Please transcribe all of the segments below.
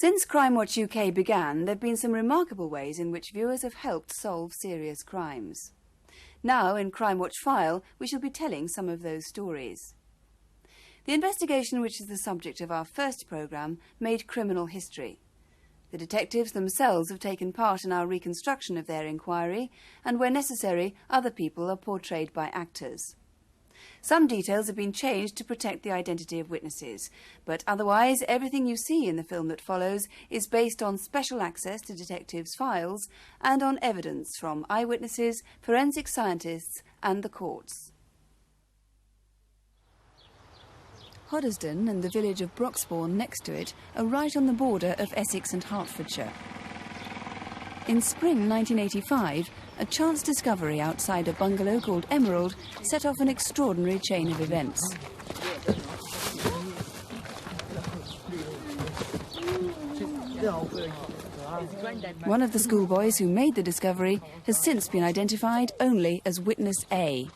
Since Crimewatch UK began, there have been some remarkable ways in which viewers have helped solve serious crimes. Now, in Crimewatch File, we shall be telling some of those stories. The investigation, which is the subject of our first programme, made criminal history. The detectives themselves have taken part in our reconstruction of their inquiry, and where necessary, other people are portrayed by actors. Some details have been changed to protect the identity of witnesses, but otherwise everything you see in the film that follows is based on special access to detectives' files and on evidence from eyewitnesses, forensic scientists and the courts. Hoddesdon and the village of Broxbourne next to it are right on the border of Essex and Hertfordshire. In spring 1985, a chance discovery outside a bungalow called Emerald set off an extraordinary chain of events. One of the schoolboys who made the discovery has since been identified only as Witness A.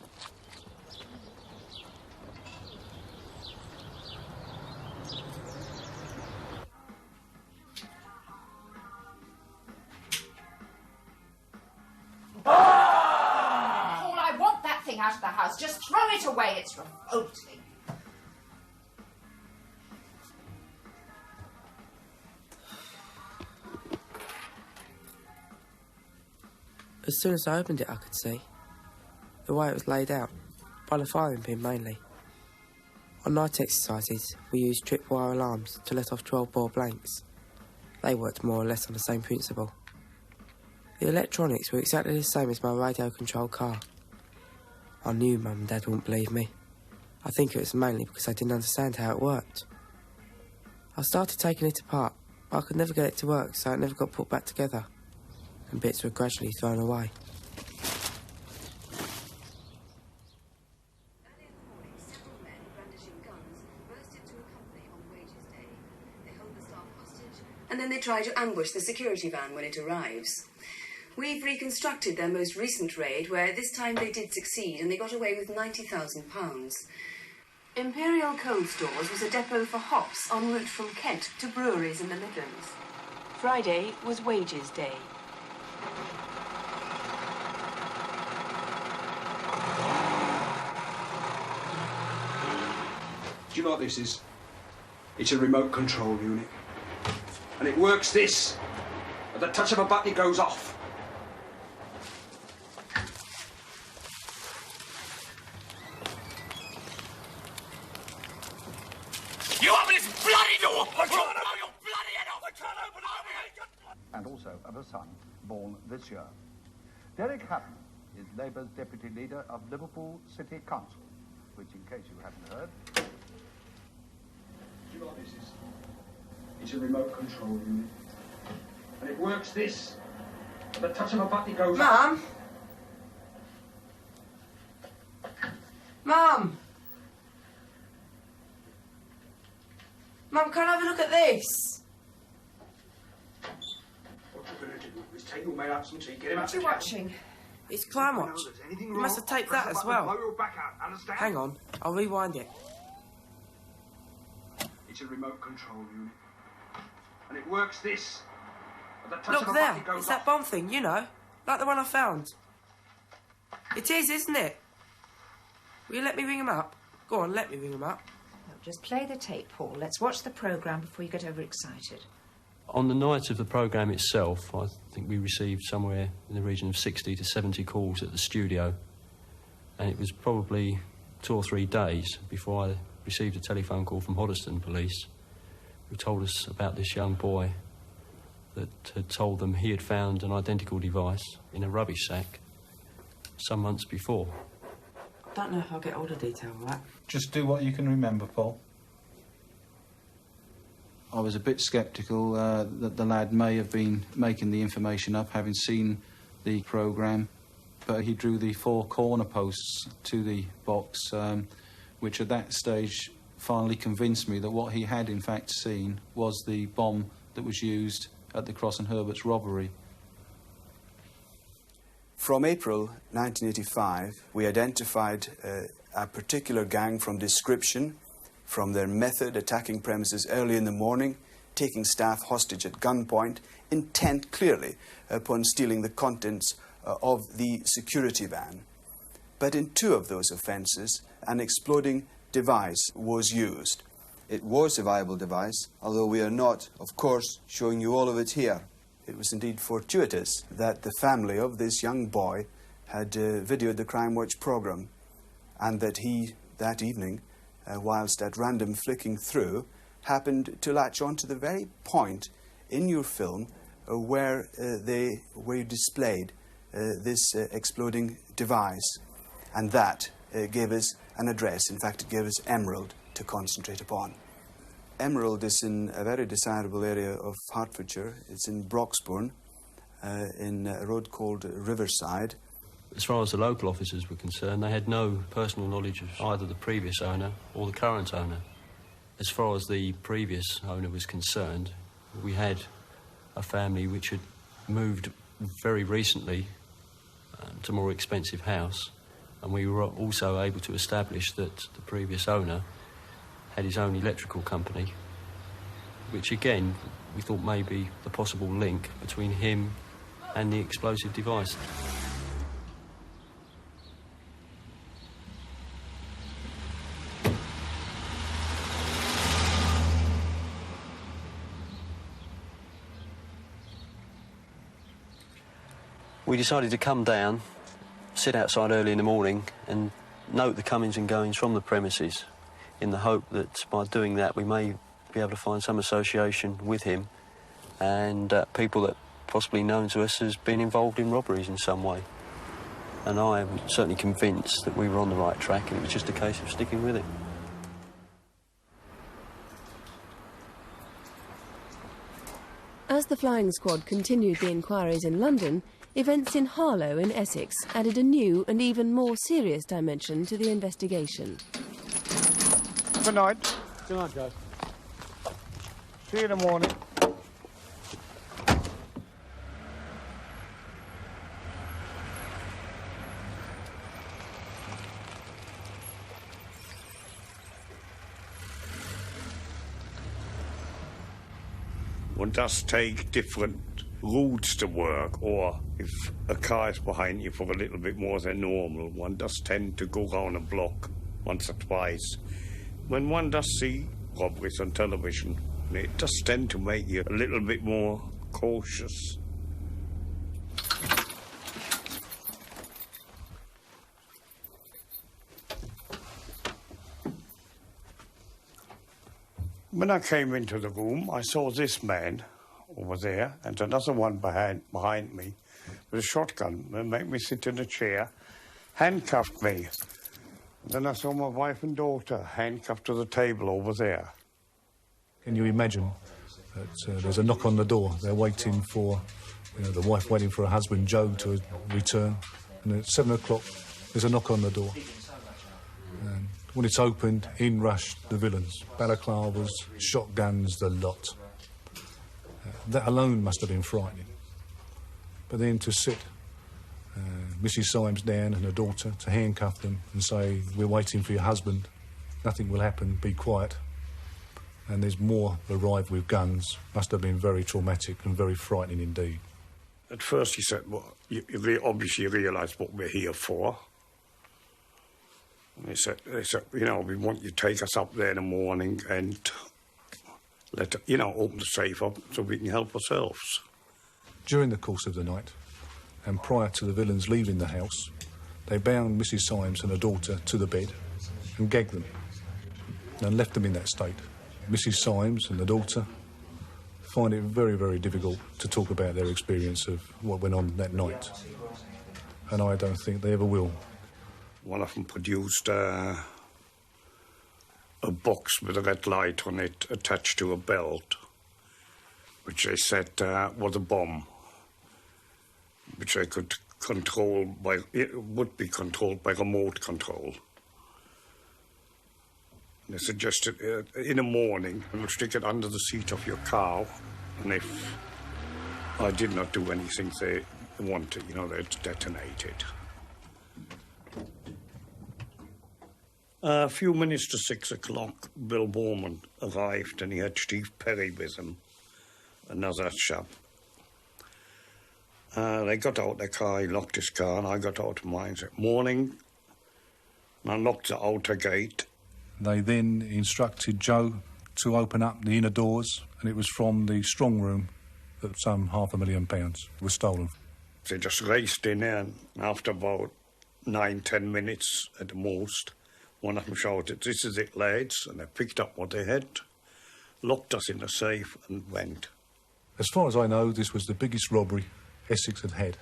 Out of the house. Just throw it away. It's revolting. As soon as I opened it, I could see the way it was laid out, by the firing pin mainly. On night exercises, we used tripwire alarms to let off 12-bore blanks. They worked more or less on the same principle. The electronics were exactly the same as my radio-controlled car. I knew Mum and Dad wouldn't believe me. I think it was mainly because I didn't understand how it worked. I started taking it apart, but I could never get it to work, so it never got put back together, and bits were gradually thrown away. Early in the morning, several men brandishing guns burst into a company on wages day. They hold the staff hostage, and then they try to ambush the security van when it arrives. We've reconstructed their most recent raid, where this time they did succeed and they got away with £90,000. Imperial Coal Stores was a depot for hops en route from Kent to breweries in the Midlands. Friday was wages day. Do you know what this is? It's a remote control unit. And it works this. At the touch of a button, it goes off. You open this bloody door! I can't blow your bloody head off! I can't open it! And also of a son born this year. Derek Hutton is Labour's deputy leader of Liverpool City Council, which, in case you haven't heard... Do you know what this is? It's a remote control unit. And it works this. At the touch of a button, it goes off. Mum? Mum? Mum, can I have a look at this? What you're going to do is take your mate out some tea, get him out What are the you cab. watching? It's Crimewatch. You must have taped that as well. Blow your back out, understand? Hang on, I'll rewind it. It's a remote control unit. And it works this. At the touch Look of a there, button, it goes it's that off. bomb thing, you know, like the one I found. It is, isn't it? Will you let me ring him up? Go on, let me ring him up. No, just play the tape, Paul. Let's watch the programme before you get overexcited. On the night of the programme itself, I think we received somewhere in the region of 60 to 70 calls at the studio, and it was probably 2 or 3 days before I received a telephone call from Hoddesdon Police, who told us about this young boy that had told them he had found an identical device in a rubbish sack some months before. I don't know if I'll get all the detail of that. Just do what you can remember, Paul. I was a bit sceptical that the lad may have been making the information up, having seen the programme, but he drew the 4 corner posts to the box, which at that stage finally convinced me that what he had in fact seen was the bomb that was used at the Cross and Herbert's robbery. From April 1985, we identified a particular gang from description, from their method attacking premises early in the morning taking staff hostage at gunpoint, intent clearly upon stealing the contents of the security van. But in 2 of those offences, an exploding device was used. It was a viable device, although we are not, of course, showing you all of it here. It was indeed fortuitous that the family of this young boy had videoed the Crimewatch programme, and that he, that evening, whilst at random flicking through, happened to latch on to the very point in your film where you displayed this exploding device. And that gave us an address. In fact, it gave us Emerald to concentrate upon. Emerald is in a very desirable area of Hertfordshire. It's in Broxbourne, in a road called Riverside. As far as the local officers were concerned, they had no personal knowledge of either the previous owner or the current owner. As far as the previous owner was concerned, we had a family which had moved very recently to a more expensive house, and we were also able to establish that the previous owner had his own electrical company, which again we thought may be the possible link between him and the explosive device. We decided to come down, sit outside early in the morning and note the comings and goings from the premises, in the hope that by doing that we may be able to find some association with him and people that possibly known to us as being involved in robberies in some way. And I am certainly convinced that we were on the right track, and it was just a case of sticking with it. As the flying squad continued the inquiries in London, events in Harlow in Essex added a new and even more serious dimension to the investigation. Good night. Good night, guys. See you in the morning. One does take different routes to work, or if a car is behind you for a little bit more than normal, one does tend to go round a block once or twice. When one does see robberies on television, it does tend to make you a little bit more cautious. When I came into the room, I saw this man over there and another one behind me with a shotgun. They made me sit in a chair, handcuffed me. Then I saw my wife and daughter handcuffed to the table over there. Can you imagine that there's a knock on the door? They're waiting for, the wife waiting for her husband, Joe, to return. And at 7 o'clock, there's a knock on the door. And when it's opened, in rushed the villains. Balaclavas, shotguns, the lot. That alone must have been frightening. But then to sit Mrs. Symes down and her daughter, to handcuff them and say, we're waiting for your husband, nothing will happen, be quiet. And there's more arrived with guns, must have been very traumatic and very frightening indeed. At first he said, well, you obviously realise what we're here for. And they said, we want you to take us up there in the morning and open the safe up so we can help ourselves. During the course of the night, and prior to the villains leaving the house, they bound Mrs. Symes and her daughter to the bed and gagged them and left them in that state. Mrs. Symes and the daughter find it very, very difficult to talk about their experience of what went on that night. And I don't think they ever will. One of them produced a box with a red light on it attached to a belt, which they said was a bomb, which they could control would be controlled by remote control. They suggested in the morning you would stick it under the seat of your car, and if I did not do anything they wanted, they'd detonate it. A few minutes to 6 o'clock, Bill Borman arrived, and he had Steve Perry with him. another chap. They got out their car, he locked his car, and I got out of mine. Said, "Morning," and I locked the outer gate. They then instructed Joe to open up the inner doors, and it was from the strong room that some £500,000 was stolen. They just raced in there, and after about 9-10 minutes at the most, one of them shouted, "This is it, lads," and they picked up what they had, locked us in the safe and went. As far as I know, this was the biggest robbery Essex had had,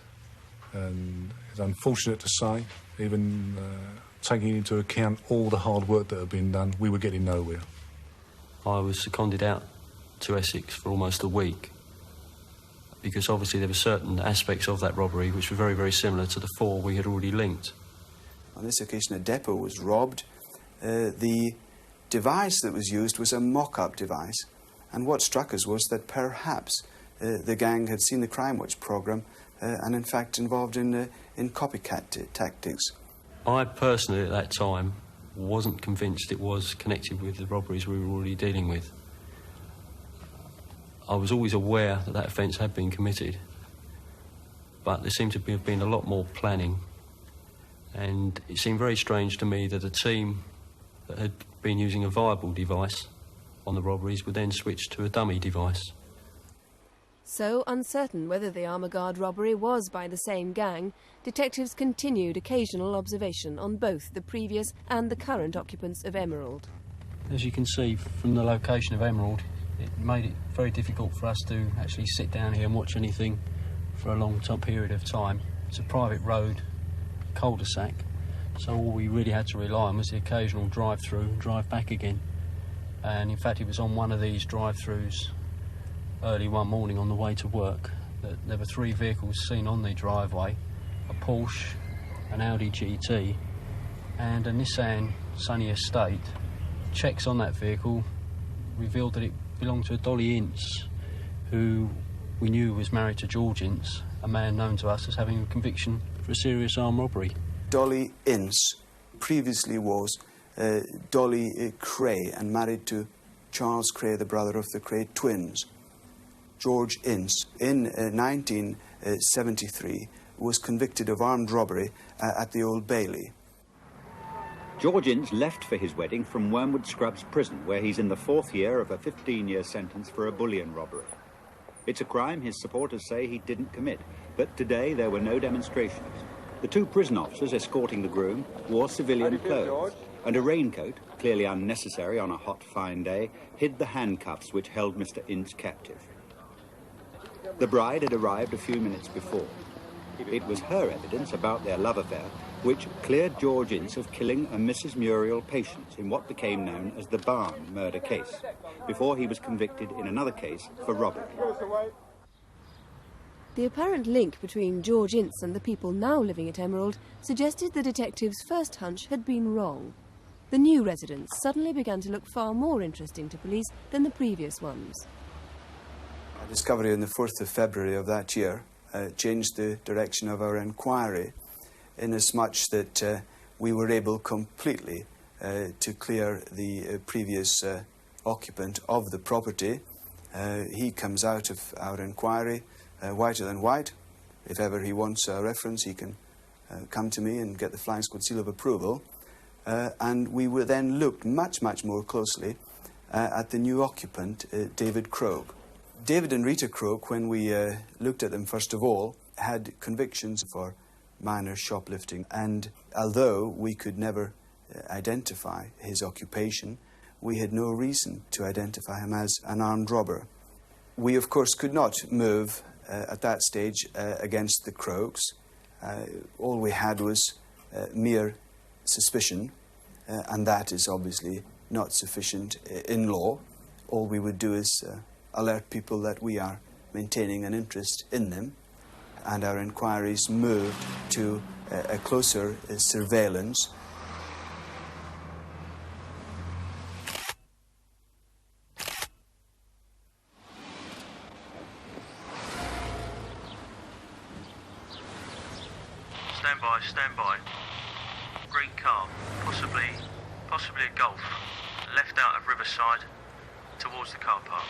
and it's unfortunate to say, even taking into account all the hard work that had been done, we were getting nowhere. I was seconded out to Essex for almost a week, because obviously there were certain aspects of that robbery which were very, very similar to the 4 we had already linked. On this occasion, a depot was robbed. The device that was used was a mock-up device, and what struck us was that perhaps the gang had seen the Crimewatch programme and in fact involved in copycat tactics. I personally at that time wasn't convinced it was connected with the robberies we were already dealing with. I was always aware that that offence had been committed, but there seemed to have been a lot more planning, and it seemed very strange to me that a team that had been using a viable device on the robberies would then switch to a dummy device. So uncertain whether the Armour Guard robbery was by the same gang, detectives continued occasional observation on both the previous and the current occupants of Emerald. As you can see from the location of Emerald, it made it very difficult for us to actually sit down here and watch anything for a long period of time. It's a private road, cul-de-sac, so all we really had to rely on was the occasional drive-through and drive back again. And in fact, it was on one of these drive-throughs early one morning on the way to work that there were 3 vehicles seen on the driveway: a Porsche, an Audi GT and a Nissan Sunny Estate. Checks on that vehicle revealed that it belonged to a Dolly Ince, who we knew was married to George Ince, a man known to us as having a conviction for a serious armed robbery. Dolly Ince previously was Dolly Cray and married to Charles Cray, the brother of the Cray twins. George Ince, in 1973, was convicted of armed robbery at the Old Bailey. George Ince left for his wedding from Wormwood Scrubs prison, where he's in the 4th year of a 15-year sentence for a bullion robbery. It's a crime his supporters say he didn't commit, but today there were no demonstrations. The 2 prison officers escorting the groom wore civilian clothes, and a raincoat, clearly unnecessary on a hot, fine day, hid the handcuffs which held Mr. Ince captive. The bride had arrived a few minutes before. It was her evidence about their love affair which cleared George Ince of killing a Mrs. Muriel Patience in what became known as the Barn murder case, before he was convicted in another case for robbery. The apparent link between George Ince and the people now living at Emerald suggested the detective's first hunch had been wrong. The new residents suddenly began to look far more interesting to police than the previous ones. Our discovery on the 4th of February of that year changed the direction of our inquiry, inasmuch that we were able completely to clear the previous occupant of the property. He comes out of our inquiry whiter than white. If ever he wants a reference, he can come to me and get the flying squad seal of approval. And we were then looked much, much more closely at the new occupant, David Croak. David and Rita Croak, when we looked at them first of all, had convictions for minor shoplifting, and although we could never identify his occupation, we had no reason to identify him as an armed robber. We, of course, could not move at that stage against the Croaks. All we had was mere suspicion, and that is obviously not sufficient in law. All we would do is alert people that we are maintaining an interest in them, and our inquiries moved to a closer surveillance. Stand by. Green car, possibly a Golf, left out of Riverside towards the car park.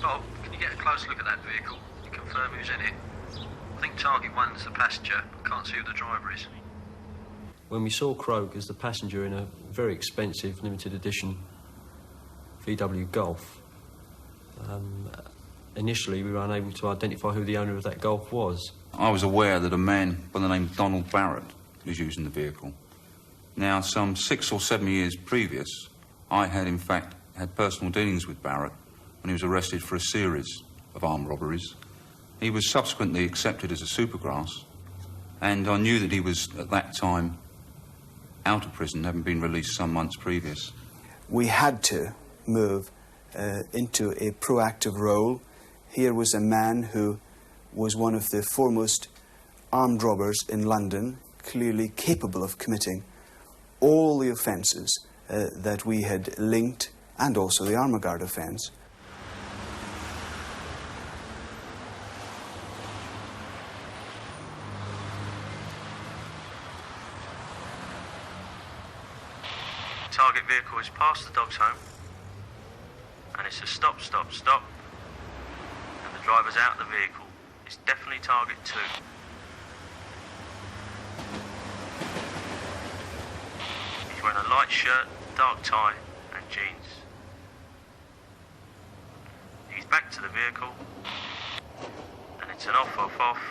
Bob, can you get a close look at that vehicle and confirm who's in it? I think target 1's the passenger. I can't see who the driver is. When we saw Croak as the passenger in a very expensive limited edition VW Golf, initially we were unable to identify who the owner of that Golf was. I was aware that a man by the name of Donald Barrett was using the vehicle. Now, some 6 or 7 years previous, I had in fact had personal dealings with Barrett when he was arrested for a series of armed robberies. He was subsequently accepted as a Supergrass, and I knew that he was at that time out of prison, having been released some months previous. We had to move into a proactive role. Here was a man who was one of the foremost armed robbers in London, clearly capable of committing all the offences that we had linked, and also the armour guard offence. Target vehicle is past the dog's home, and it's a stop, stop, stop, and the driver's out of the vehicle. It's definitely target 2. He's wearing a light shirt, dark tie, and jeans. He's back to the vehicle, and it's an off, off, off.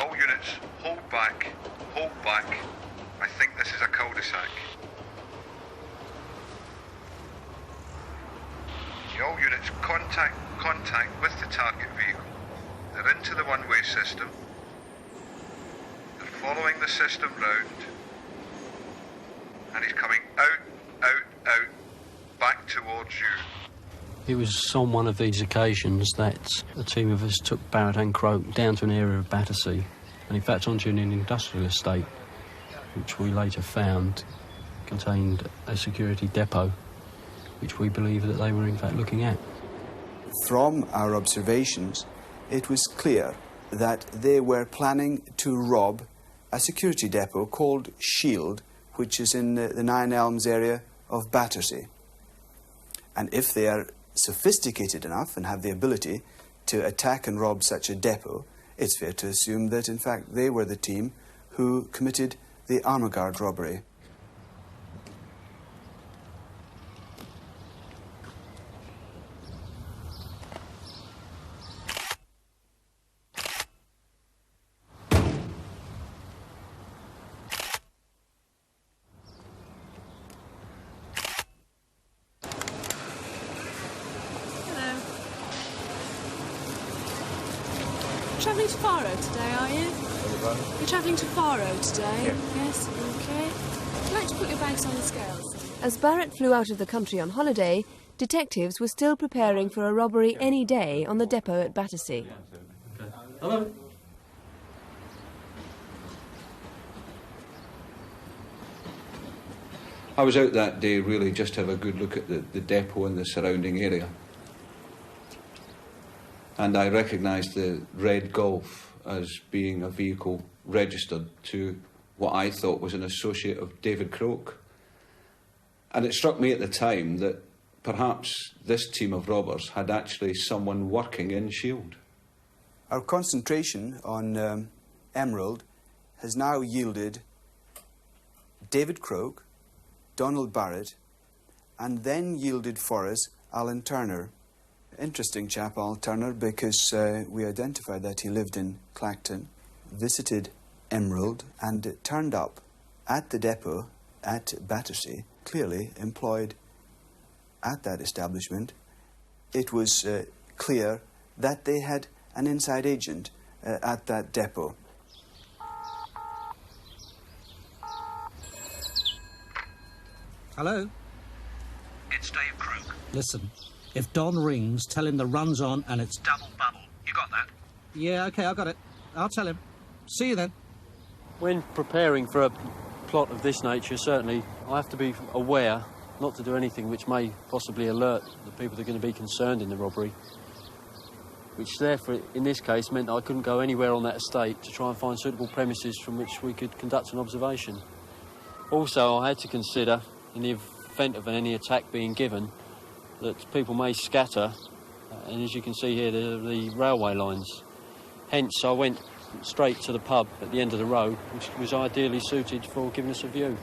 All units, hold back, hold back. I think this is a cul-de-sac. All units, contact with the target vehicle. They're into the one-way system. They're following the system round. And he's coming out, back towards you. It was on one of these occasions that a team of us took Barrett and Croak down to an area of Battersea, and in fact onto an industrial estate, which we later found contained a security depot, which we believe that they were in fact looking at. From our observations, it was clear that they were planning to rob a security depot called Shield, which is in the Nine Elms area of Battersea. And if they are sophisticated enough and have the ability to attack and rob such a depot, it's fair to assume that in fact they were the team who committed the armour guard robbery. Travelling to Faro today, are you? You're travelling to Faro today? Yeah. Yes, OK. Would you like to put your bags on the scales? As Barrett flew out of the country on holiday, detectives were still preparing for a robbery any day on the depot at Battersea. Hello. I was out that day really just to have a good look at the depot and the surrounding area. And I recognised the red Golf as being a vehicle registered to what I thought was an associate of David Croak. And it struck me at the time that perhaps this team of robbers had actually someone working in Shield. Our concentration on Emerald has now yielded David Croak, Donald Barrett, and then yielded for us Alan Turner. Interesting chap, Al Turner, because we identified that he lived in Clacton, visited Emerald, and turned up at the depot at Battersea, clearly employed at that establishment. It was clear that they had an inside agent at that depot. Hello? It's Dave Croak. Listen, if Don rings, tell him the run's on and it's... Double bubble. You got that? Yeah, OK, I got it. I'll tell him. See you then. When preparing for a plot of this nature, certainly I have to be aware not to do anything which may possibly alert the people that are going to be concerned in the robbery, which therefore, in this case, meant I couldn't go anywhere on that estate to try and find suitable premises from which we could conduct an observation. Also, I had to consider, in the event of any attack being given, that people may scatter, and as you can see here, the railway lines. Hence, I went straight to the pub at the end of the road, which was ideally suited for giving us a view.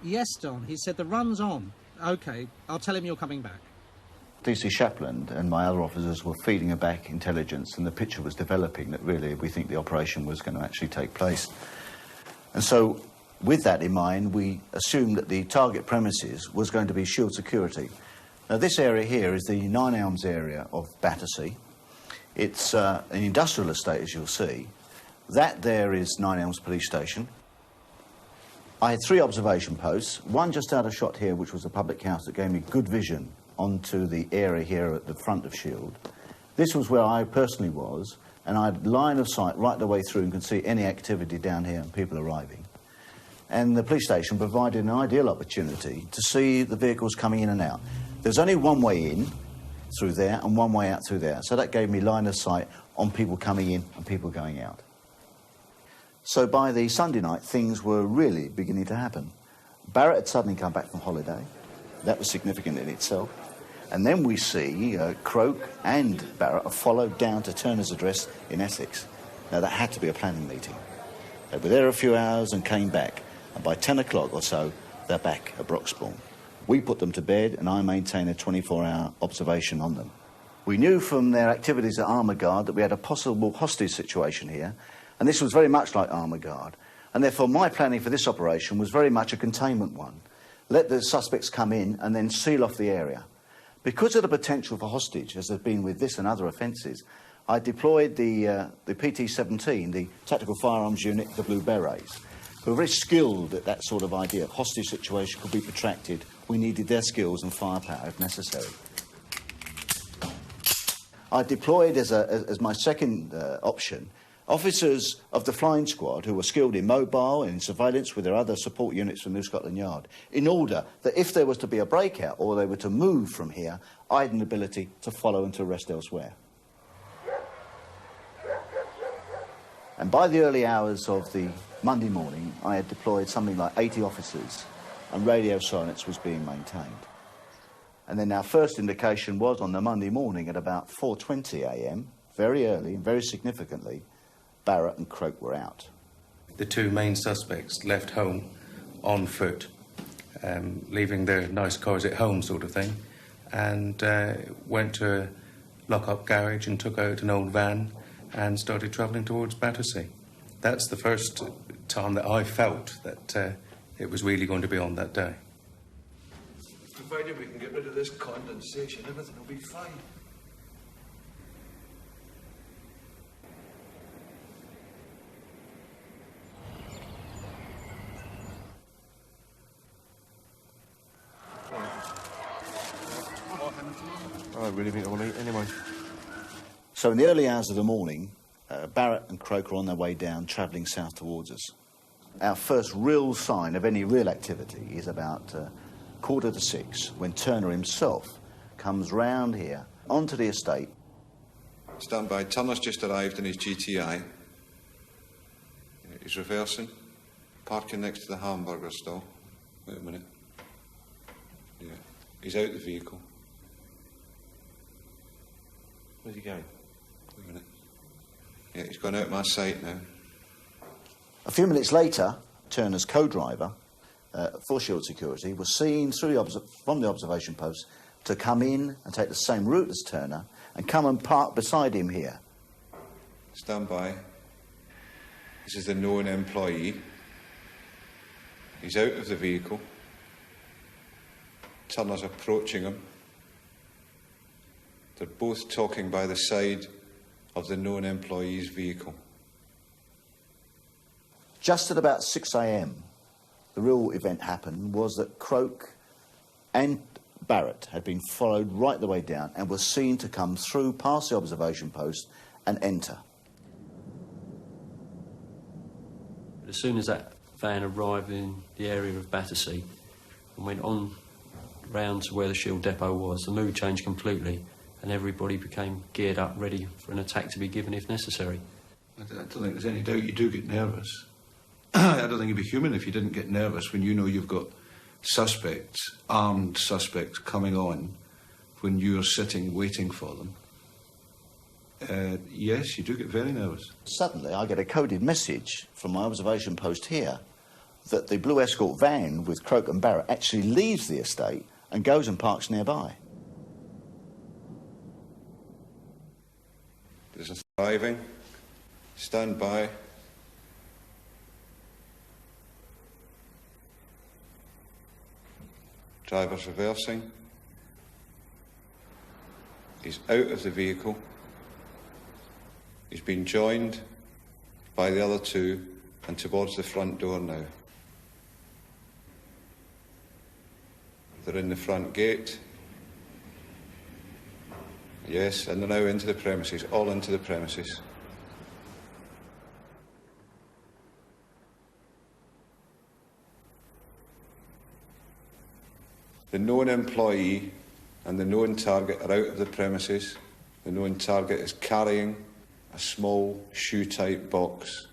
Yes, Don, he said the run's on. OK, I'll tell him you're coming back. DC Shapland and my other officers were feeding her back intelligence, and the picture was developing that really we think the operation was going to actually take place. And so, with that in mind, we assumed that the target premises was going to be Shield Security. Now, this area here is the Nine Elms area of Battersea. It's an industrial estate, as you'll see. That there is Nine Elms Police Station. I had 3 observation posts, one just out of shot here, which was a public house that gave me good vision onto the area here at the front of Shield. This was where I personally was, and I had line of sight right the way through and could see any activity down here and people arriving. And the police station provided an ideal opportunity to see the vehicles coming in and out. There's only one way in through there and one way out through there, so that gave me line of sight on people coming in and people going out. So by the Sunday night, things were really beginning to happen. Barrett had suddenly come back from holiday. That was significant in itself. And then we see Croak and Barrett are followed down to Turner's address in Essex. Now, that had to be a planning meeting. They were there a few hours and came back. And by 10 o'clock or so, they're back at Broxbourne. We put them to bed, and I maintain a 24-hour observation on them. We knew from their activities at Armour Guard that we had a possible hostage situation here, and this was very much like Armour Guard. And therefore, my planning for this operation was very much a containment one. Let the suspects come in and then seal off the area. Because of the potential for hostage, as there's been with this and other offences, I deployed the PT-17, the Tactical Firearms Unit, the Blue Berets, who were very skilled at that sort of idea. If hostage situation could be protracted, we needed their skills and firepower if necessary. I deployed as my second option officers of the flying squad who were skilled in mobile and in surveillance with their other support units from New Scotland Yard, in order that if there was to be a breakout or they were to move from here, I had an ability to follow and to arrest elsewhere. And by the early hours of the Monday morning, I had deployed something like 80 officers, and radio silence was being maintained. And then our first indication was on the Monday morning at about 4:20 a.m, very early and very significantly, Barrett and Croak were out. The 2 main suspects left home on foot, leaving their nice cars at home sort of thing, and went to a lock-up garage and took out an old van and started travelling towards Battersea. That's the first time that I felt that it was really going to be on that day. Provided we can get rid of this condensation, everything will be fine. I really think I want to eat anyway. So in the early hours of the morning, Barrett and Croak are on their way down, travelling south towards us. Our first real sign of any real activity is about 5:45, when Turner himself comes round here, onto the estate. Stand by. Turner's just arrived in his GTI. He's reversing, parking next to the hamburger stall. Wait a minute. Yeah, he's out the vehicle. Where's he going? Wait a minute. Yeah, he's gone out my sight now. A few minutes later, Turner's co-driver for Shield Security was seen from the observation post to come in and take the same route as Turner and come and park beside him here. Stand by. This is the known employee. He's out of the vehicle. Turner's approaching him. They're both talking by the side of the known employee's vehicle. Just at about 6 a.m, the real event happened was that Croak and Barrett had been followed right the way down and were seen to come through past the observation post and enter. As soon as that van arrived in the area of Battersea and went on round to where the Shield depot was, the mood changed completely and everybody became geared up, ready for an attack to be given if necessary. I don't think there's any doubt you do get nervous. I don't think you'd be human if you didn't get nervous when you know you've got suspects, armed suspects, coming on when you're sitting waiting for them, yes, you do get very nervous. Suddenly, I get a coded message from my observation post here that the blue escort van with Croak and Barrett actually leaves the estate and goes and parks nearby. There's a driving, stand by. Driver's reversing. He's out of the vehicle. He's been joined by the other two and towards the front door now. They're in the front gate. Yes, and they're now into the premises, all into the premises. The known employee and the known target are out of the premises. The known target is carrying a small shoe-type box.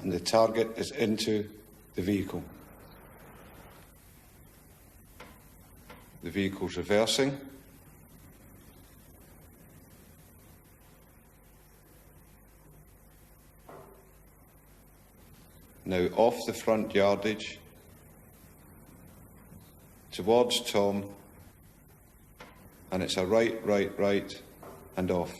And the target is into the vehicle. The vehicle's reversing. Now off the front yardage, towards Tom, and it's a right, and off.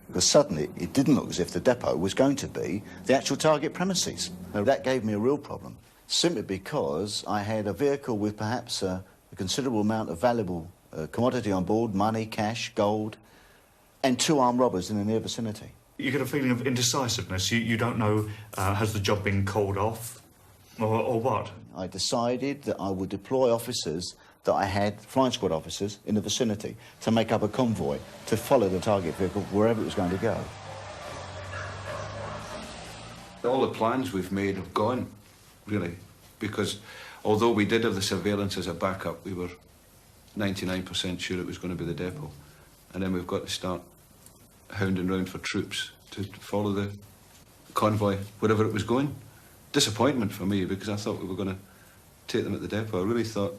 Because suddenly it didn't look as if the depot was going to be the actual target premises. Now that gave me a real problem, simply because I had a vehicle with perhaps a considerable amount of valuable commodity on board, money, cash, gold, and two armed robbers in the near vicinity. You get a feeling of indecisiveness. You don't know, has the job been called off, or what? I decided that I would deploy officers that I had, flying squad officers, in the vicinity to make up a convoy to follow the target vehicle wherever it was going to go. All the plans we've made have gone, really, because although we did have the surveillance as a backup, we were 99% sure it was going to be the depot. And then we've got to start hounding round for troops to follow the convoy wherever it was going. Disappointment for me, because I thought we were going to take them at the depot. I really thought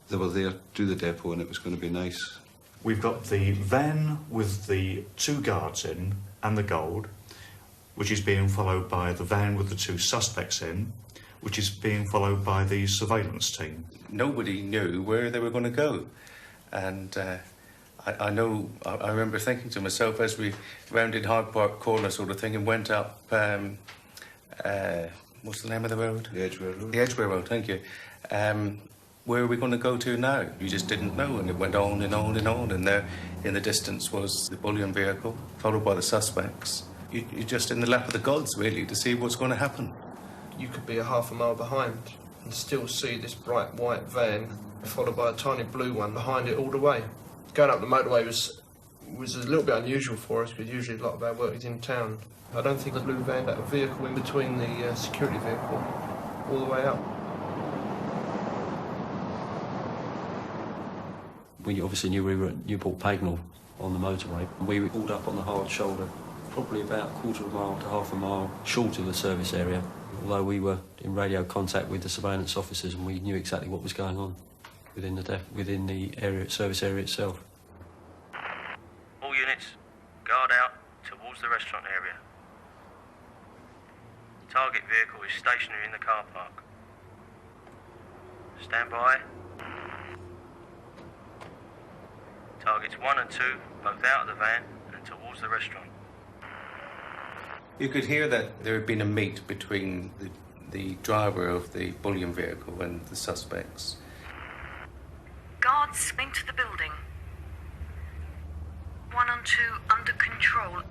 they were there to the depot and it was going to be nice. We've got the van with the two guards in and the gold, which is being followed by the van with the two suspects in, which is being followed by the surveillance team. Nobody knew where they were going to go. And I remember thinking to myself as we rounded Hyde Park Corner sort of thing and went up, what's the name of the road? The Edgware Road. The Edgware Road, thank you. Where are we going to go to now? You just didn't know, and it went on and on and on, and there in the distance was the bullion vehicle, followed by the suspects. You're just in the lap of the gods, really, to see what's going to happen. You could be a half a mile behind and still see this bright white van followed by a tiny blue one behind it all the way. Going up the motorway was a little bit unusual for us, because usually a lot of our work is in town. I don't think the blue van had a vehicle in between the security vehicle all the way up. We obviously knew we were at Newport Pagnell on the motorway. We were pulled up on the hard shoulder, probably about a quarter of a mile to half a mile short of the service area, although we were in radio contact with the surveillance officers and we knew exactly what was going on within the area, service area itself. All units, guard out towards the restaurant area. Target vehicle is stationary in the car park. Stand by. Targets 1 and 2, both out of the van and towards the restaurant. You could hear that there had been a meet between the driver of the bullion vehicle and the suspects. Guards into the building. 1 and 2 under control.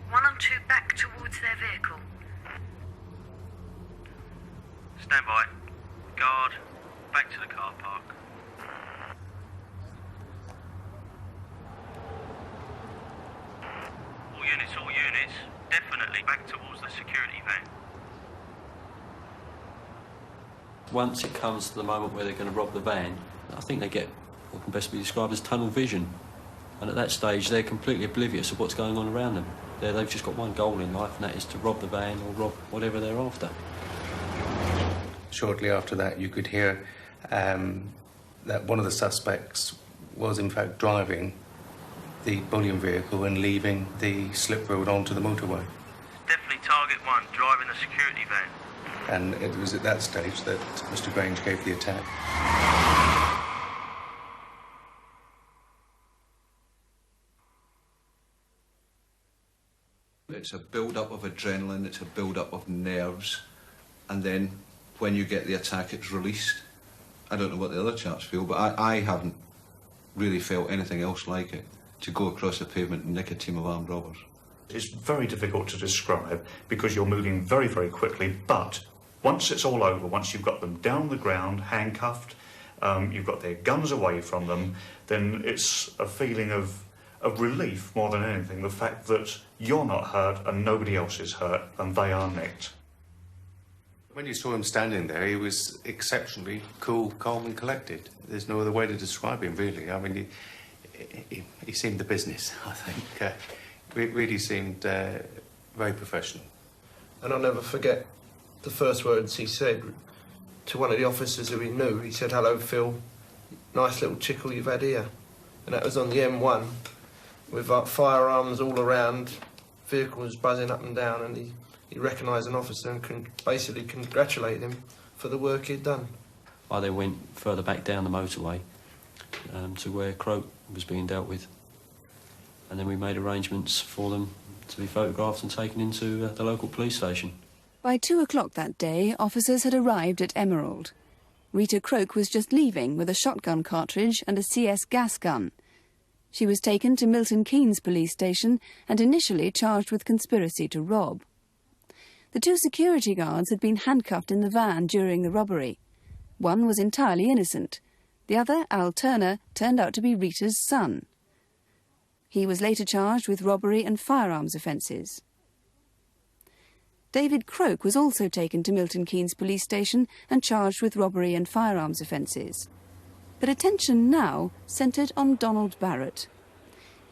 One and 2 back towards their vehicle. Stand by. Guard, back to the car park. All units, definitely back towards the security van. Once it comes to the moment where they're going to rob the van, I think they get what can best be described as tunnel vision. And at that stage, they're completely oblivious of what's going on around them. They've just got one goal in life, and that is to rob the van or rob whatever they're after. Shortly after that, you could hear that one of the suspects was in fact driving the bullion vehicle and leaving the slip road onto the motorway. Definitely target one, driving the security van. And it was at that stage that Mr. Grange gave the attack. It's a build-up of adrenaline, it's a build-up of nerves, and then when you get the attack, it's released. I don't know what the other chaps feel, but I haven't really felt anything else like it, to go across the pavement and nick a team of armed robbers. It's very difficult to describe because you're moving very, very quickly, but once it's all over, once you've got them down the ground, handcuffed, you've got their guns away from them, then it's a feeling of relief more than anything, the fact that you're not hurt and nobody else is hurt and they are nicked. When you saw him standing there, he was exceptionally cool, calm and collected. There's no other way to describe him, really. I mean, he seemed the business, I think. It really seemed very professional. And I'll never forget the first words he said to one of the officers who he knew. He said, "Hello, Phil. Nice little chickle you've had here." And that was on the M1 with firearms all around, vehicles buzzing up and down, and he recognised an officer and basically congratulated him for the work he'd done. I then went further back down the motorway to where Croak was being dealt with. And then we made arrangements for them to be photographed and taken into the local police station. By 2 o'clock that day, officers had arrived at Emerald. Rita Croak was just leaving with a shotgun cartridge and a CS gas gun. She was taken to Milton Keynes police station and initially charged with conspiracy to rob. The 2 security guards had been handcuffed in the van during the robbery. One was entirely innocent. The other, Al Turner, turned out to be Rita's son. He was later charged with robbery and firearms offences. David Croak was also taken to Milton Keynes police station and charged with robbery and firearms offences. But attention now centred on Donald Barrett.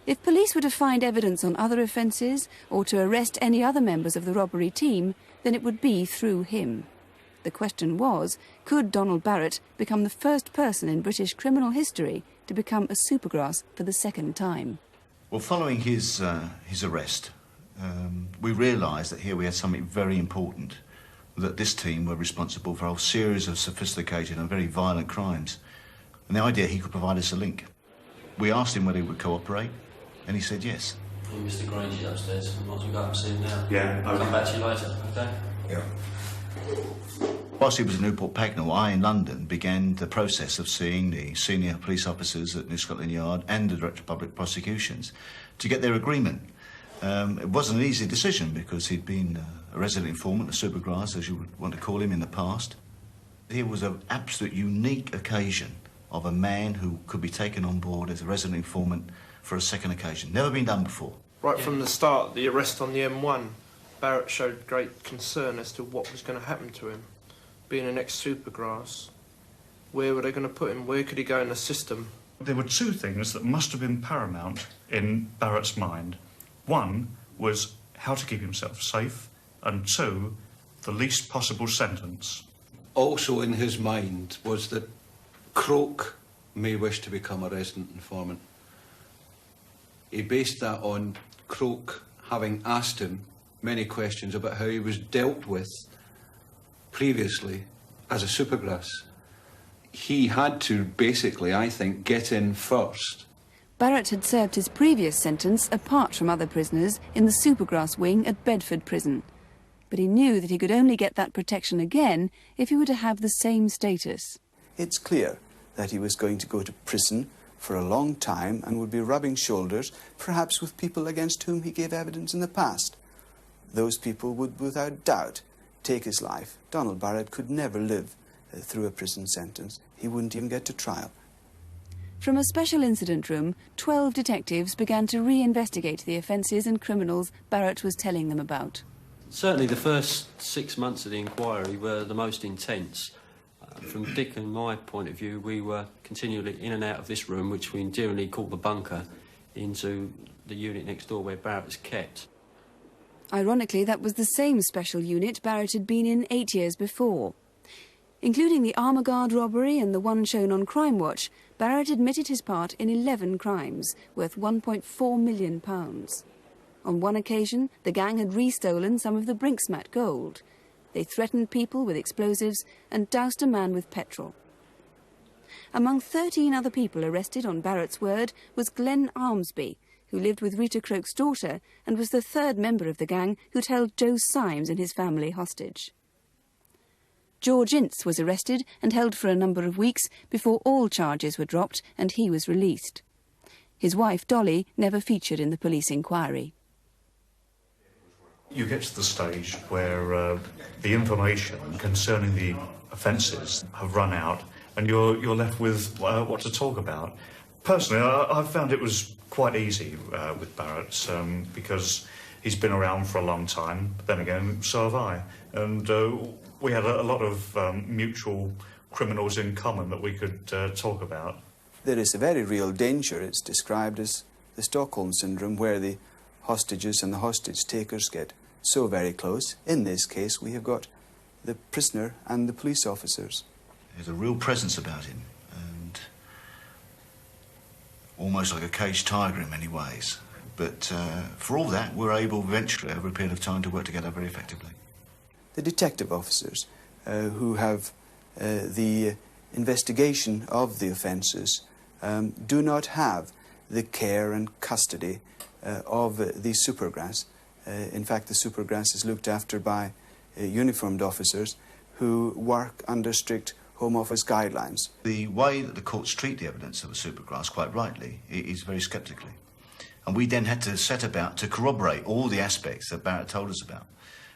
If police were to find evidence on other offences or to arrest any other members of the robbery team, then it would be through him. The question was, could Donald Barrett become the first person in British criminal history to become a Supergrass for the second time? Well, following his arrest, we realised that here we had something very important, that this team were responsible for a whole series of sophisticated and very violent crimes. And the idea he could provide us a link. We asked him whether he would cooperate, and he said yes. And Mr. Grange is upstairs. I might as well go up and see him now. Yeah, I'll come back to you later, OK? Yeah. Whilst he was at Newport Pagnell, I, in London, began the process of seeing the senior police officers at New Scotland Yard and the Director of Public Prosecutions to get their agreement. It wasn't an easy decision because he'd been a resident informant, a Supergrass, as you would want to call him, in the past. Here was an absolute unique occasion of a man who could be taken on board as a resident informant for a second occasion. Never been done before. Right from the start, the arrest on the M1, Barrett showed great concern as to what was going to happen to him. Being an ex-Supergrass, where were they going to put him? Where could he go in the system? There were 2 things that must have been paramount in Barrett's mind. One was how to keep himself safe, and 2, the least possible sentence. Also in his mind was that Croak may wish to become a resident informant. He based that on Croak having asked him many questions about how he was dealt with previously as a Supergrass. He had to basically, I think, get in first. Barrett had served his previous sentence apart from other prisoners in the Supergrass wing at Bedford Prison. But he knew that he could only get that protection again if he were to have the same status. It's clear that he was going to go to prison for a long time and would be rubbing shoulders, perhaps with people against whom he gave evidence in the past. Those people would, without doubt, take his life. Donald Barrett could never live through a prison sentence. He wouldn't even get to trial. From a special incident room, 12 detectives began to re-investigate the offences and criminals Barrett was telling them about. Certainly the first 6 months of the inquiry were the most intense. From Dick and my point of view, we were continually in and out of this room, which we endearingly call the bunker, into the unit next door where Barrett was kept. Ironically, that was the same special unit Barrett had been in 8 years before. Including the Armour Guard robbery and the one shown on Crimewatch, Barrett admitted his part in 11 crimes, worth £1.4 million. On one occasion, the gang had restolen some of the Brinksmat gold. They threatened people with explosives and doused a man with petrol. Among 13 other people arrested on Barrett's word was Glenn Armsby, who lived with Rita Croke's daughter and was the third member of the gang who'd held Joe Symes and his family hostage. George Ince was arrested and held for a number of weeks before all charges were dropped and he was released. His wife, Dolly, never featured in the police inquiry. You get to the stage where the information concerning the offences have run out and you're left with what to talk about. Personally, I found it was quite easy with Barrett because he's been around for a long time, but then again, so have I. And we had a lot of mutual criminals in common that we could talk about. There is a very real danger. It's described as the Stockholm Syndrome, where the hostages and the hostage takers get so very close. In this case, we have got the prisoner and the police officers. There's a real presence about him, and almost like a caged tiger in many ways. But for all that, we're able eventually, over a period of time, to work together very effectively. The detective officers who have the investigation of the offences do not have the care and custody of the Supergrass. In fact, the Supergrass is looked after by uniformed officers who work under strict Home Office guidelines. The way that the courts treat the evidence of the Supergrass, quite rightly, is very sceptically. And we then had to set about to corroborate all the aspects that Barrett told us about.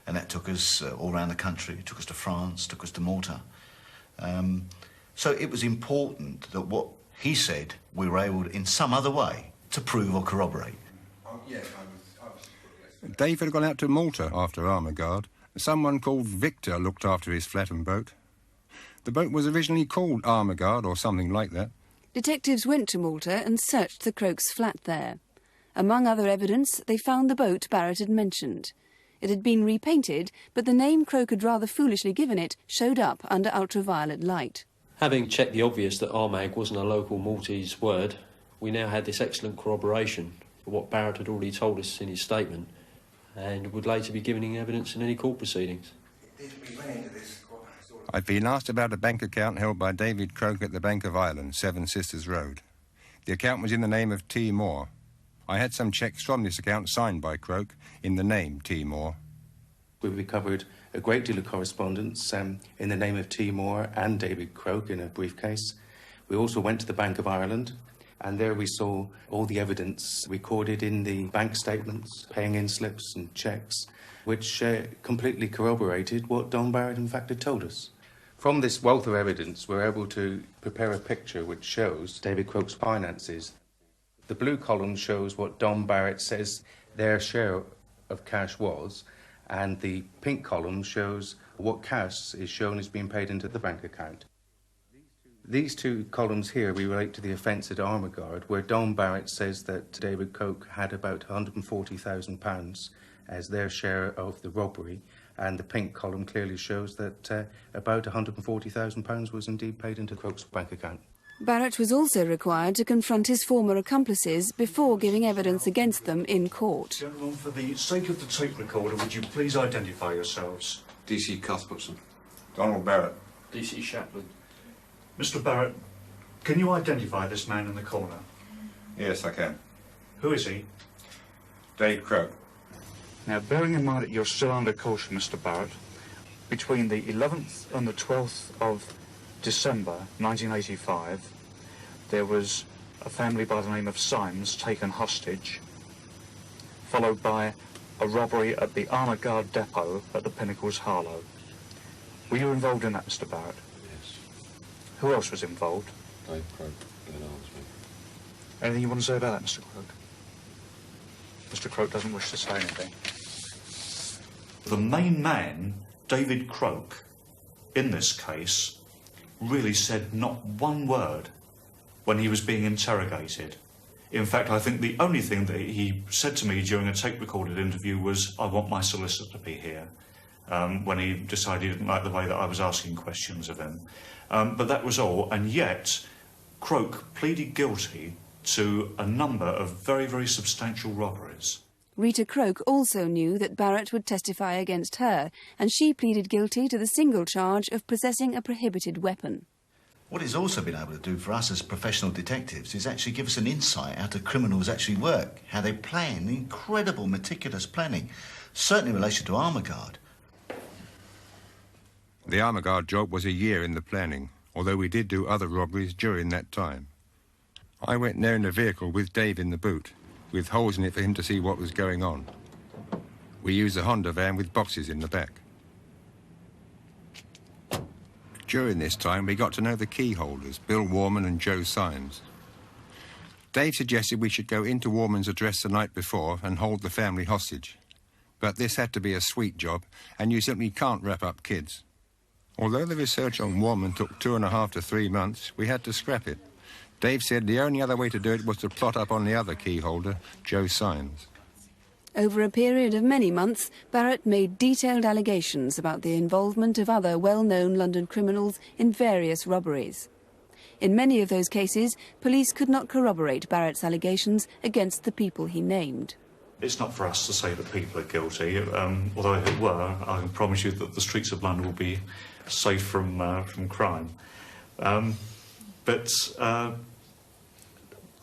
And that took us all around the country. It took us to France, took us to Malta. So it was important that what he said, we were able, in some other way, to prove or corroborate. Dave had gone out to Malta after Armour Guard. Someone called Victor looked after his flattened boat. The boat was originally called Armour Guard or something like that. Detectives went to Malta and searched the Croke's flat there. Among other evidence, they found the boat Barrett had mentioned. It had been repainted, but the name Croke had rather foolishly given it showed up under ultraviolet light. Having checked the obvious that Armag wasn't a local Maltese word, we now had this excellent corroboration for what Barrett had already told us in his statement, and would later be giving evidence in any court proceedings. I've been asked about a bank account held by David Croke at the Bank of Ireland, Seven Sisters Road. The account was in the name of T. Moore. I had some cheques from this account signed by Croke in the name T. Moore. We recovered a great deal of correspondence in the name of T. Moore and David Croke in a briefcase. We also went to the Bank of Ireland, and there we saw all the evidence recorded in the bank statements, paying in slips and cheques, which completely corroborated what Don Barrett in fact had told us. From this wealth of evidence, we're able to prepare a picture which shows David Croke's finances. The blue column shows what Don Barrett says their share of cash was, and the pink column shows what cash is shown as being paid into the bank account. These two columns here we relate to the offence at Armour Guard, where Don Barrett says that David Croke had about £140,000 as their share of the robbery, and the pink column clearly shows that about £140,000 was indeed paid into Croke's bank account. Barrett was also required to confront his former accomplices before giving evidence against them in court. Gentlemen, for the sake of the tape recorder, would you please identify yourselves? D.C. Cuthbertson. Donald Barrett. D.C. Shapland. Mr. Barrett, can you identify this man in the corner? Yes, I can. Who is he? Dave Croke. Now, bearing in mind that you're still under caution, Mr. Barrett, between the 11th and the 12th of December 1985, there was a family by the name of Symes taken hostage, followed by a robbery at the Armour Guard depot at the Pinnacles, Harlow. Were you involved in that, Mr. Barrett? Yes. Who else was involved? Dave Croke, Glenn Armsby. Anything you want to say about that, Mr. Croke? Mr. Croke doesn't wish to say anything. The main man, David Croke, in this case, really said not one word when he was being interrogated. In fact, I think the only thing that he said to me during a tape-recorded interview was, "I want my solicitor to be here," when he decided he didn't like the way that I was asking questions of him. But that was all, and yet Croke pleaded guilty to a number of very, very substantial robberies. Rita Croke also knew that Barrett would testify against her, and she pleaded guilty to the single charge of possessing a prohibited weapon. What it's also been able to do for us as professional detectives is actually give us an insight how the criminals actually work, how they plan, incredible, meticulous planning, certainly in relation to armour guard. The armour guard job was a year in the planning, although we did do other robberies during that time. I went there in a vehicle with Dave in the boot, with holes in it for him to see what was going on. We used a Honda van with boxes in the back. During this time, we got to know the key holders, Bill Warman and Joe Symes. Dave suggested we should go into Warman's address the night before and hold the family hostage. But this had to be a sweet job, and you simply can't wrap up kids. Although the research on Warman took 2.5 to 3 months, we had to scrap it. Dave said the only other way to do it was to plot up on the other key holder, Joe Symes. Over a period of many months, Barrett made detailed allegations about the involvement of other well-known London criminals in various robberies. In many of those cases, police could not corroborate Barrett's allegations against the people he named. It's not for us to say that people are guilty, although if it were, I can promise you that the streets of London will be safe from crime. But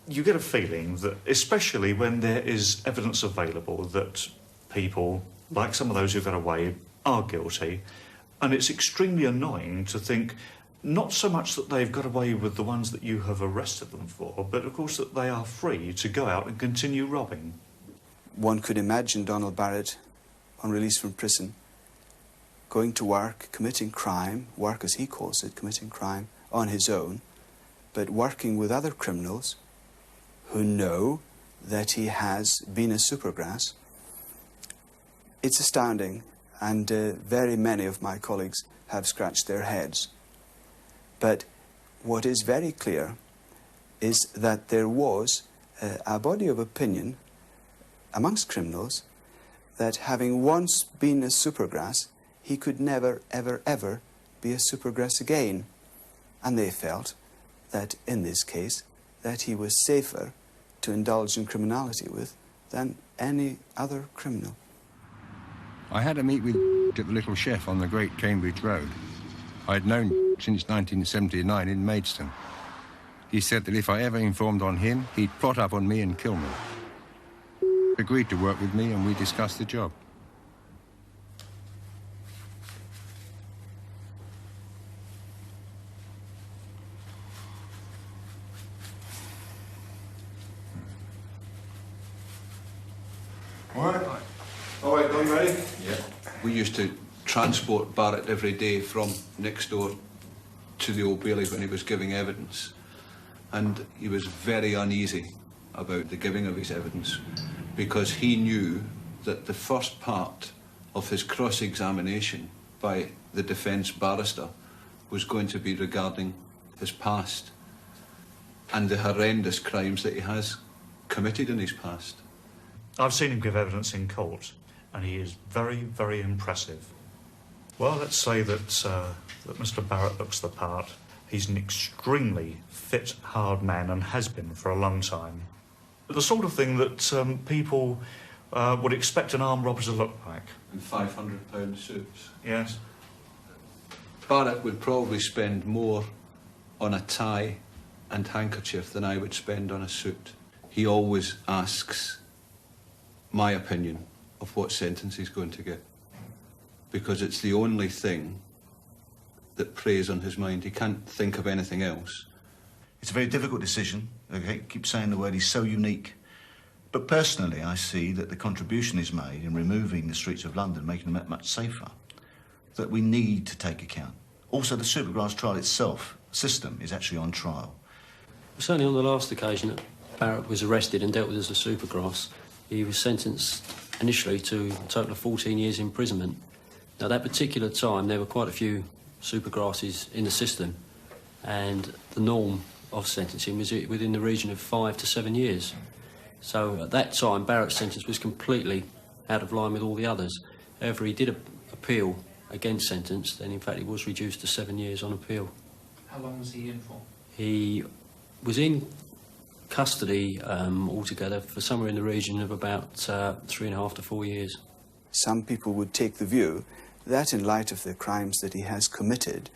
you get a feeling that, especially when there is evidence available that people, like some of those who got away, are guilty, and it's extremely annoying to think not so much that they've got away with the ones that you have arrested them for, but of course that they are free to go out and continue robbing. One could imagine Donald Barrett, on release from prison, going to work, committing crime, work as he calls it, committing crime on his own, but working with other criminals who know that he has been a Supergrass. It's astounding, and very many of my colleagues have scratched their heads. But what is very clear is that there was a body of opinion amongst criminals that having once been a Supergrass, he could never, ever, ever be a Supergrass again. And they felt that in this case, that he was safer to indulge in criminality with than any other criminal. I had a meet with at the Little Chef on the Great Cambridge Road. I'd known since 1979 in Maidstone. He said that if I ever informed on him, he'd plot up on me and kill me. He agreed to work with me and we discussed the job. All right. All right, Don, ready? Yeah. We used to transport Barrett every day from next door to the Old Bailey when he was giving evidence. And he was very uneasy about the giving of his evidence because he knew that the first part of his cross-examination by the defence barrister was going to be regarding his past and the horrendous crimes that he has committed in his past. I've seen him give evidence in court, and he is very, very impressive. Well, let's say that Mr. Barrett looks the part. He's an extremely fit, hard man and has been for a long time. The sort of thing that people would expect an armed robber to look like. And £500 suits. Yes. Barrett would probably spend more on a tie and handkerchief than I would spend on a suit. He always asks my opinion of what sentence he's going to get, because it's the only thing that preys on his mind. He can't think of anything else. It's a very difficult decision. I keep saying the word, he's so unique. But personally, I see that the contribution is made in removing the streets of London, making them much safer, that we need to take account. Also, the Supergrass trial itself, system, is actually on trial. Certainly on the last occasion that Barrett was arrested and dealt with as a Supergrass, he was sentenced initially to a total of 14 years imprisonment. Now, at that particular time, there were quite a few Supergrasses in the system, and the norm of sentencing was within the region of 5 to 7 years. So at that time, Barrett's sentence was completely out of line with all the others. However, he did appeal against sentence, and in fact he was reduced to 7 years on appeal. How long was he in for? He was in custody altogether for somewhere in the region of about 3.5 to 4 years. Some people would take the view that in light of the crimes that he has committed,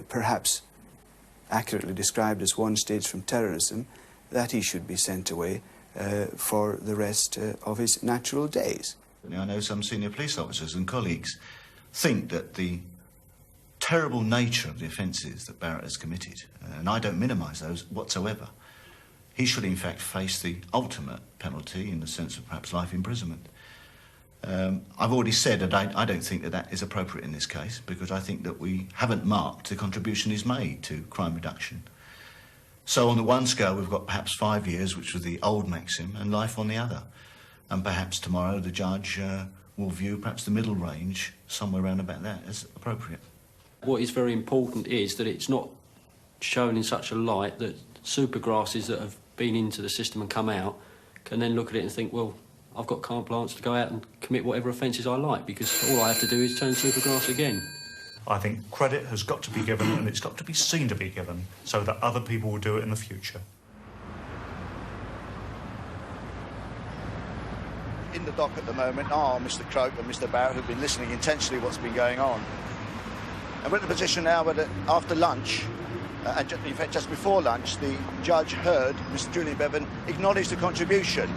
perhaps accurately described as one stage from terrorism, that he should be sent away for the rest of his natural days. I know some senior police officers and colleagues think that the terrible nature of the offences that Barrett has committed, and I don't minimise those whatsoever, he should in fact face the ultimate penalty in the sense of perhaps life imprisonment. I've already said that I don't think that that is appropriate in this case, because I think that we haven't marked the contribution he's made to crime reduction. So on the one scale we've got perhaps 5 years, which was the old maxim, and life on the other. And perhaps tomorrow the judge will view perhaps the middle range, somewhere around about that, as appropriate. What is very important is that it's not shown in such a light that supergrasses that have been into the system and come out can then look at it and think, well, I've got carte blanche to go out and commit whatever offences I like, because all I have to do is turn supergrass again. I think credit has got to be given, and it's got to be seen to be given, so that other people will do it in the future. In the dock at the moment are Mr. Croak and Mr. Barrett, who've been listening intensely to what's been going on. And we're in a position now where after lunch, and in fact just before lunch, the judge heard Mr. Julian Bevan acknowledge the contribution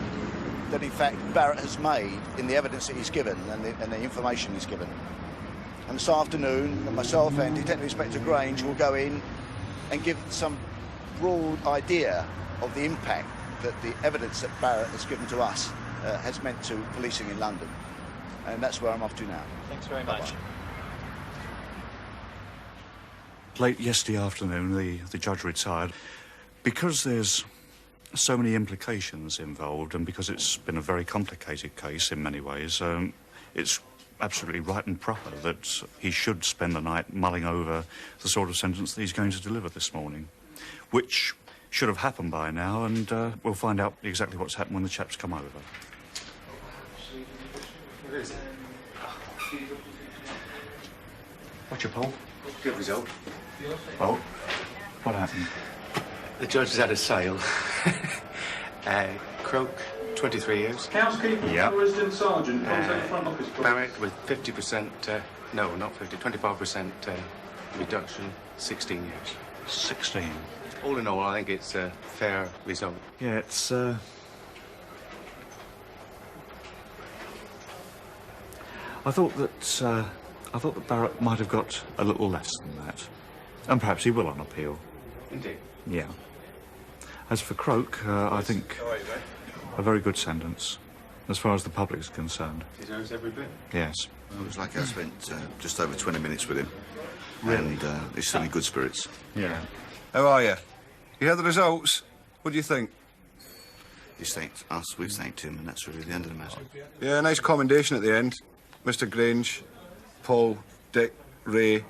that in fact Barrett has made in the evidence that he's given and the information he's given. And this afternoon, myself and Detective Inspector Grange will go in and give some broad idea of the impact that the evidence that Barrett has given to us has meant to policing in London. And that's where I'm off to now. Thanks very much. Late yesterday afternoon, the judge retired. Because there's so many implications involved, and because it's been a very complicated case in many ways, it's absolutely right and proper that he should spend the night mulling over the sort of sentence that he's going to deliver this morning, which should have happened by now, and we'll find out exactly what's happened when the chaps come over. What's your poll? Good result. Oh, what happened? The judge has had a sale. Croak, 23 years. Housekeeper, Yep. resident sergeant, contact front office. Please. Barrett with 50%, no, not 50, 25% reduction, 16 years. 16? All in all, I think it's a fair result. Yeah, it's, I thought that Barrett might have got a little less than that. And perhaps he will on appeal. Indeed. Yeah. As for Croak, I think a very good sentence, as far as the public is concerned. Deserves every bit. Yes. It was like I spent just over 20 minutes with him. Really? And he's still in good spirits. Yeah. How are you? You heard the results? What do you think? He's thanked us, we've thanked him, and that's really the end of the matter. Yeah, nice commendation at the end. Mr. Grange, Paul, Dick, Ray,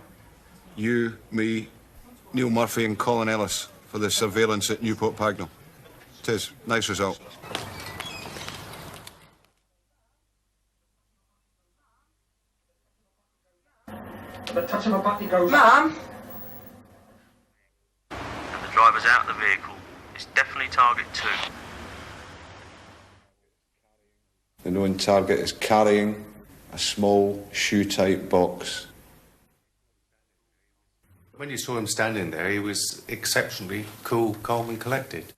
you, me, Neil Murphy and Colin Ellis for the surveillance at Newport Pagnell. It is. Nice result. The touch of a button goes. Mum? The driver's out of the vehicle. It's definitely target 2. The known target is carrying a small shoe-type box. When you saw him standing there, he was exceptionally cool, calm and collected.